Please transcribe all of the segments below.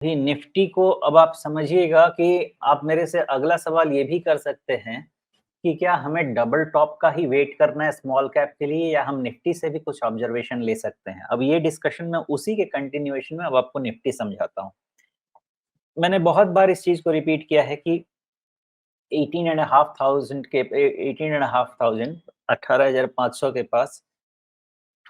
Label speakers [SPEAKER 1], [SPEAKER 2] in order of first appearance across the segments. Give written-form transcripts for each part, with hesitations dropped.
[SPEAKER 1] भी निफ्टी को अब आप समझिएगा कि आप मेरे से अगला सवाल ये भी कर सकते हैं कि क्या हमें डबल टॉप का ही वेट करना है स्मॉल कैप के लिए या हम निफ्टी से भी कुछ ऑब्जर्वेशन ले सकते हैं। अब ये डिस्कशन में उसी के कंटिन्यूएशन में अब आपको निफ्टी समझाता हूँ। मैंने बहुत बार इस चीज को रिपीट किया है कि 18,500 के 18,500 18,500 के पास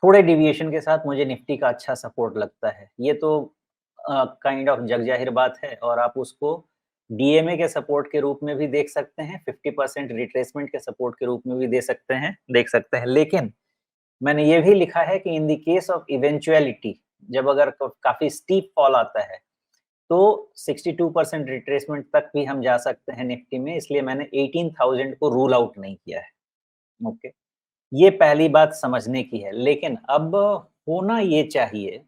[SPEAKER 1] थोड़े डिविएशन के साथ मुझे निफ्टी का अच्छा सपोर्ट लगता है। ये तो काइंड ऑफ जग जाहिर बात है और आप उसको डीएमए के सपोर्ट के रूप में भी देख सकते हैं, 50% रिट्रेसमेंट के सपोर्ट के रूप में भी देख सकते हैं। लेकिन मैंने ये भी लिखा है कि in the case of eventuality जब अगर काफ़ी स्टीप फॉल आता है, तो 62% रिट्रेसमेंट तक भी हम जा सकते हैं निफ्टी में, इसलिए मैंने 18,000 को रूल आउट नहीं किया है। ओके। ये पहली बात समझने की है, लेकिन अब होना ये चाहिए,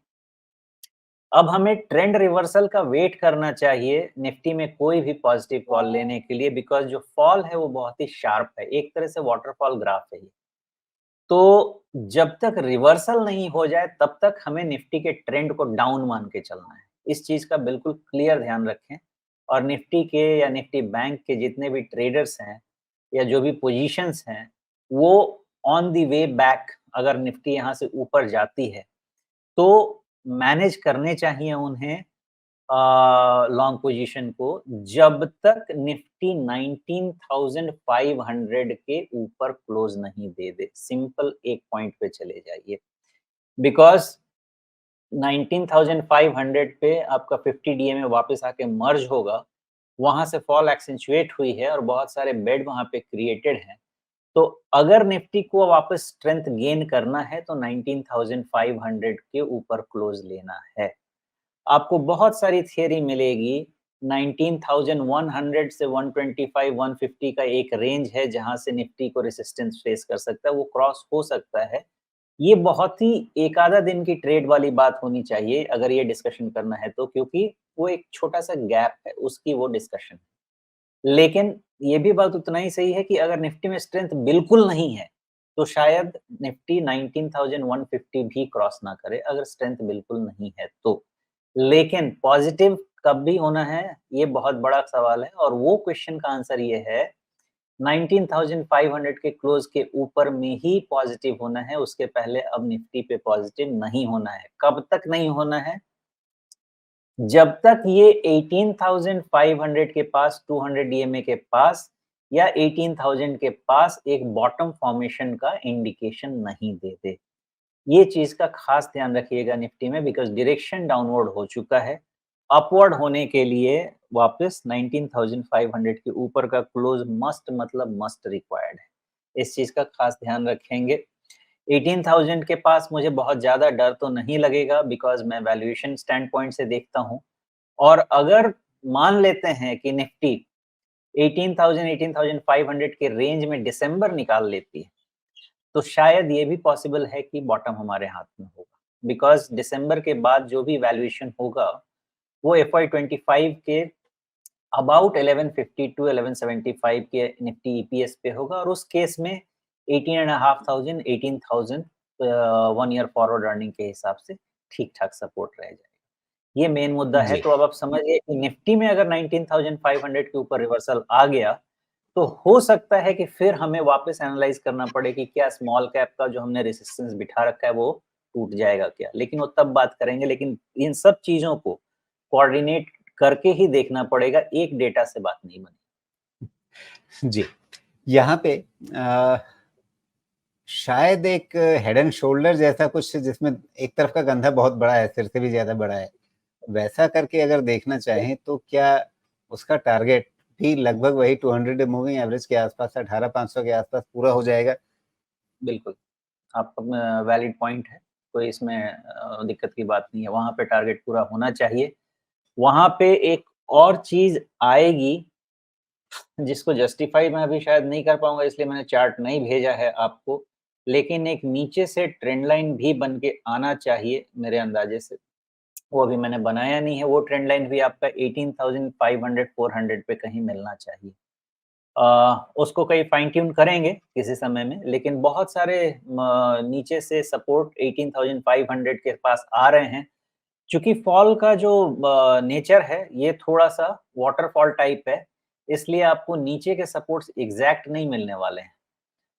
[SPEAKER 1] अब हमें ट्रेंड रिवर्सल का वेट करना चाहिए निफ्टी में कोई भी पॉजिटिव कॉल लेने के लिए बिकॉज़ जो फॉल है वो बहुत ही शार्प है, एक तरह से वाटरफॉल ग्राफ है ये। तो जब तक रिवर्सल नहीं हो जाए तब तक हमें निफ्टी के ट्रेंड को डाउन मान के चलना है। इस चीज़ का बिल्कुल क्लियर ध्यान रखें और निफ्टी के या निफ्टी बैंक के जितने भी ट्रेडर्स हैं या जो भी पोजीशंस हैं, वो ऑन द वे बैक अगर निफ्टी यहाँ से ऊपर जाती है, तो मैनेज करने चाहिए उन्हें लॉन्ग पोजीशन को जब तक निफ्टी 19,500 के ऊपर क्लोज नहीं दे दे। सिंपल एक पॉइंट पे चले जाइए बिकॉज़ 19,500 पे आपका 50 डीए में वापस आके मर्ज होगा, वहाँ से फॉल एक्सेंचुएट हुई है और बहुत सारे बेड वहाँ पे क्रिएटेड हैं। तो अगर निफ्टी को वापस स्ट्रेंथ गेन करना है तो 19,500 के ऊपर क्लोज लेना है। आपको बहुत सारी थियरी मिलेगी 19,100 से 125 150 का एक रेंज है जहां से निफ्टी को रेजिस्टेंस फेस कर सकता है, वो क्रॉस हो सकता है। ये बहुत ही एक आधा दिन की ट्रेड वाली बात होनी चाहिए अगर ये डिस्कशन करना है तो, क्योंकि वो एक छोटा सा गैप है उसकी वो डिस्कशन है। लेकिन ये भी बात उतना ही सही है कि अगर निफ्टी में स्ट्रेंथ बिल्कुल नहीं है तो शायद निफ्टी 19,150 भी क्रॉस ना करे अगर स्ट्रेंथ बिल्कुल नहीं है तो। लेकिन पॉजिटिव कब भी होना है, ये बहुत बड़ा सवाल है और वो क्वेश्चन का आंसर ये है 19,500 के क्लोज के ऊपर में ही पॉजिटिव होना है, उसके पहले अब निफ्टी पे पॉजिटिव नहीं होना है। कब तक नहीं होना है? जब तक ये 18,500 के पास 200 डीएमए के पास या 18,000 के पास एक बॉटम फॉर्मेशन का इंडिकेशन नहीं दे दे। ये चीज का खास ध्यान रखिएगा निफ्टी में बिकॉज डायरेक्शन डाउनवर्ड हो चुका है। अपवर्ड होने के लिए वापस 19,500 के ऊपर का क्लोज मस्ट मतलब मस्ट रिक्वायर्ड है। इस चीज का खास ध्यान रखेंगे। 18,000 के पास मुझे बहुत ज्यादा डर तो नहीं लगेगा बिकॉज मैं वैल्यूएशन स्टैंड पॉइंट से देखता हूँ। और अगर मान लेते हैं कि निफ्टी 18,000 18,500 के रेंज में दिसंबर निकाल लेती है तो शायद ये भी पॉसिबल है कि बॉटम हमारे हाथ में होगा बिकॉज दिसंबर के बाद जो भी वैल्यूएशन होगा वो FY25 के अबाउट 1150 टू 1175 के निफ्टी ईपीएस पे होगा और उस केस में 18,500 18,000 1 ईयर फॉरवर्ड अर्निंग के हिसाब से ठीक ठाक सपोर्ट रह जाएगा। ये मेन मुद्दा है।
[SPEAKER 2] जी
[SPEAKER 1] तो अब आप समझिए कि निफ्टी में अगर 19,500 के ऊपर रिवर्सल आ गया तो हो सकता है कि फिर हमें वापस एनालाइज करना पड़े कि क्या स्मॉल कैप का जो हमने रेजिस्टेंस बिठा रखा है वो टूट जाएगा क्या, लेकिन वो तब बात करेंगे। लेकिन इन सब चीजों को कोऑर्डिनेट करके ही देखना पड़ेगा, एक डेटा से बात नहीं बनी।
[SPEAKER 2] जी यहाँ पे शायद एक हेड एंड शोल्डर जैसा कुछ जिसमें एक तरफ का गंधा बहुत बड़ा है, सिर से भी ज्यादा बड़ा है, वैसा करके अगर देखना चाहें तो क्या उसका टारगेट भी लगभग वही 200 मूविंग एवरेज के आसपास 18,500 के आसपास पूरा हो जाएगा?
[SPEAKER 1] बिल्कुल, आपका वैलिड पॉइंट है, कोई इसमें दिक्कत की बात नहीं है, वहाँ पे टारगेट पूरा होना चाहिए। वहाँ पे एक और चीज़ आएगी जिसको जस्टिफाई मैं अभी शायद नहीं कर पाऊँगा इसलिए मैंने चार्ट नहीं भेजा है आपको, लेकिन एक नीचे से ट्रेंड लाइन भी बन के आना चाहिए मेरे अंदाज़े से। वो अभी मैंने बनाया नहीं है, वो ट्रेंड लाइन भी आपका 18,500 400 पे कहीं मिलना चाहिए। उसको कहीं फाइन ट्यून करेंगे किसी समय में, लेकिन बहुत सारे नीचे से सपोर्ट 18,500 के पास आ रहे हैं। चूँकि फॉल का जो नेचर है, ये थोड़ा-सा वाटरफॉल टाइप है, इसलिए आपको नीचे के सपोर्ट्स एग्ज़ैक्ट नहीं मिलने वाले हैं।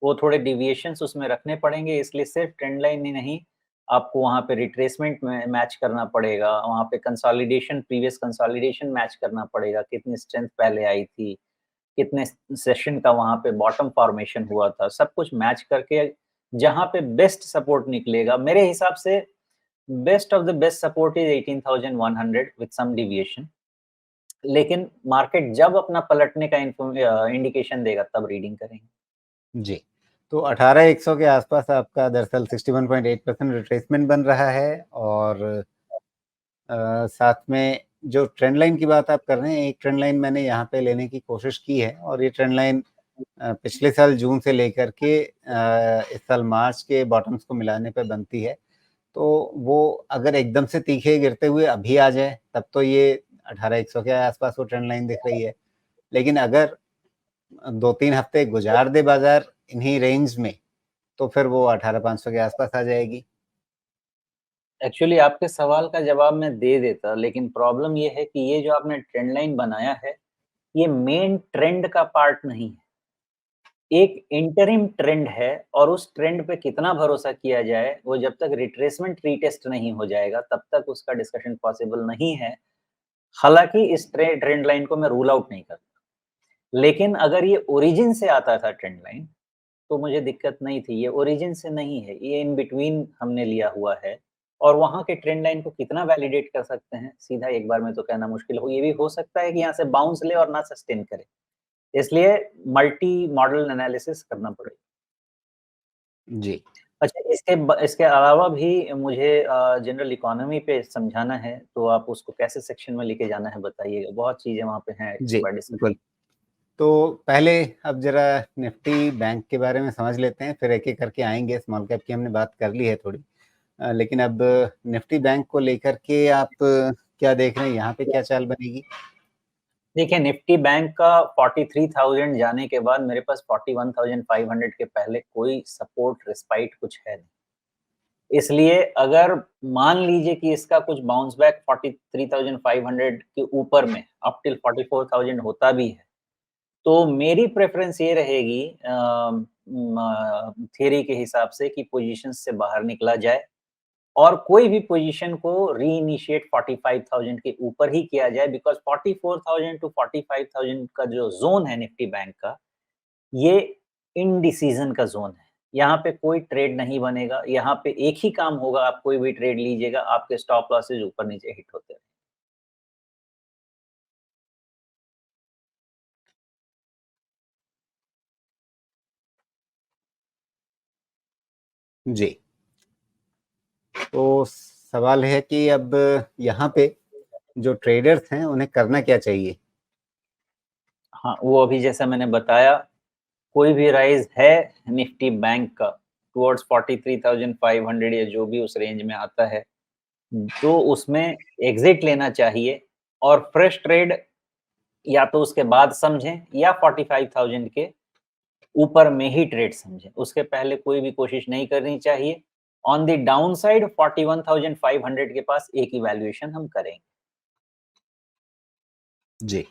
[SPEAKER 1] वो थोड़े डेविएशंस उसमें रखने पड़ेंगे, इसलिए सिर्फ ट्रेंड लाइन ही नहीं, आपको वहाँ पे रिट्रेसमेंट में मैच करना पड़ेगा, वहाँ पे कंसोलिडेशन प्रीवियस कंसोलिडेशन मैच करना पड़ेगा, कितनी स्ट्रेंथ पहले आई थी, कितने सेशन का वहाँ पे बॉटम फॉर्मेशन हुआ था, सब कुछ मैच करके जहाँ पे बेस्ट सपोर्ट निकलेगा, मेरे हिसाब से best of the best support is 18,100 with some deviation. लेकिन मार्केट जब अपना पलटने का इंडिकेशन देगा तब रीडिंग करेंगे।
[SPEAKER 2] जी। तो 18,100 के आसपास आपका दरअसल 61.8% रिट्रेसमेंट बन रहा है और साथ में जो ट्रेंड लाइन की बात आप कर रहे हैं, एक ट्रेंड लाइन मैंने यहाँ पे लेने की कोशिश की है और ये ट्रेंड लाइन पिछले साल जून से लेकर के इस साल मार्च के बॉटम्स को मिलाने पे बनती है। तो वो अगर एकदम से तीखे गिरते हुए अभी आ जाए, तब तो ये 18,100 के आसपास वो ट्रेंड लाइन दिख रही है। लेकिन अगर 2-3 हफ्ते गुजार दे बाज़ार इन्हीं रेंज में, तो फिर वो 18,500 के आसपास आ जाएगी।
[SPEAKER 1] एक्चुअली आपके सवाल का जवाब मैं दे देता, लेकिन प्रॉब्लम ये है कि ये जो आपने ट्रेंड लाइन बनाया है, ये मेन ट्रेंड का पार्ट नहीं है। एक इंटरिम ट्रेंड है और उस ट्रेंड पे कितना भरोसा किया जाए, वो जब तक रिट्रेसमेंट रीटेस्ट नहीं हो जाएगा, तब तक उसका डिस्कशन पॉसिबल नहीं है। हालाँकि इस ट्रेंड लाइन को मैं रूल आउट नहीं करता। लेकिन अगर ये ओरिजिन से आता था ट्रेंड लाइन, तो मुझे दिक्कत नहीं थी, ये ओरिजिन से नहीं है, ये इन बिटवीन हमने लिया हुआ है और वहाँ के ट्रेंड लाइन को कितना वैलिडेट कर सकते हैं, सीधा एक बार में तो कहना मुश्किल हो, ये भी हो सकता है कि यहाँ से बाउंस ले और ना सस्टेन करे। इसलिए मल्टी मॉडल एनालिसिस करना पड़ेगा।
[SPEAKER 2] जी।
[SPEAKER 1] अच्छा इसके अलावा भी मुझे जनरल इकोनॉमी पे समझाना है, तो आप उसको कैसे सेक्शन में लेके जाना है बताइएगा? बहुत चीज़ें वहाँ पे हैं
[SPEAKER 2] जी,
[SPEAKER 1] बाय डिस्कस।
[SPEAKER 2] बिल्कुल। तो पहले अब ज़रा निफ्टी बैंक के बारे में समझ लेते हैं, फिर एक-एक करके आएँगे। स्मॉल कैप की हमने बात कर ली है थोड़ी। लेकिन अब निफ्टी बैंक को लेकर के आप क्या देख रहे हैं? यहाँ पे क्या चाल बनेगी?
[SPEAKER 1] देखिए, निफ्टी बैंक का 43,000 जाने के बाद मेरे पास 41,500 के पहले कोई सपोर्ट रिस्पाइट कुछ है नहीं। इसलिए अगर मान लीजिए कि इसका कुछ बाउंस बैक 43,500 के ऊपर में अप टिल 44,000 होता भी है, तो मेरी प्रेफ़रेंस ये रहेगी थियरी के हिसाब से कि पोज़ीशंस से बाहर निकला जाए और कोई भी पोज़ीशन को रीइनिशिएट 45,000 के ऊपर ही किया जाए बिकॉज़ 44,000 टू 45,000 का जो ज़ोन है निफ्टी बैंक का, ये इनडिसीज़न का ज़ोन है। यहाँ पे कोई ट्रेड नहीं बनेगा, यहाँ पे एक ही काम होगा, आप कोई भी ट्रेड लीजिएगा, आपके स्टॉप लॉसेस ऊपर-नीचे हिट होते रहेंगे।
[SPEAKER 2] जी। तो सवाल है कि अब यहाँ पे जो ट्रेडर्स हैं, उन्हें करना क्या चाहिए?
[SPEAKER 1] हाँ, वो अभी जैसा मैंने बताया, कोई भी राइज़ है निफ्टी बैंक का टुवर्ड्स 43,500 या जो भी उस रेंज में आता है, तो उसमें एग्ज़िट लेना चाहिए और फ्रेश ट्रेड या तो उसके बाद समझें या 45,000 के ऊपर में ही ट्रेड समझें। उसके पहले कोई भी कोशिश नहीं करनी चाहिए। ऑन द डाउनसाइड 41,500 के पास एक ही वैल्यूएशन हम करेंगे।
[SPEAKER 2] जी।